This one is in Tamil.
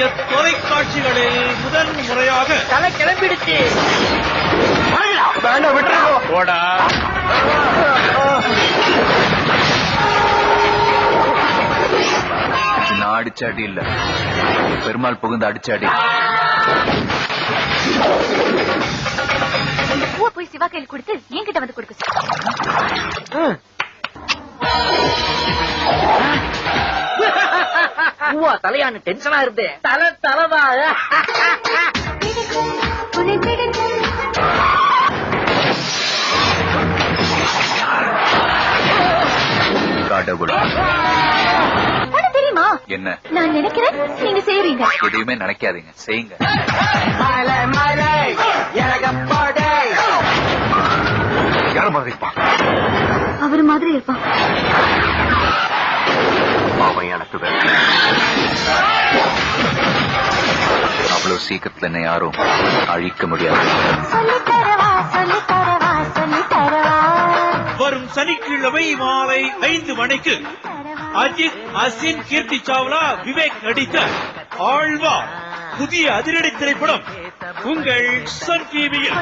இந்திய தொலைக்காட்சிகளில் முதன் முறையாக தலை கிளம்பிடுச்சு. போடா. நான் அடிச்ச அடி இல்ல, பெருமாள் புகுந்து அடிச்ச அடி. போய் சிவா கையில் கொடுத்து என்கிட்ட வந்து கொடுக்க. தலையானு டென்ஷனா இருந்து தலைவா. கடவுள் தெரியுமா என்ன? நான் நினைக்கிறேன் நீங்க செய்வீங்க. எதையுமே நினைக்காதீங்க, செய்யுங்க. யார் மாதிரி இருப்பான்? அவர் மாதிரி இருப்பான். அவன் எனக்கு அவ்வளவு சீக்கிரத்துல என்ன யாரும் அழிக்க முடியாது. வரும் சனிக்கிழமை மாலை 5 மணிக்கு அஜித், அசின், கீர்த்தி சாவ்லா, விவேக் நடித்த ஆழ்வா புதிய அதிரடி திரைப்படம் உங்கள் சன் டிவியில்.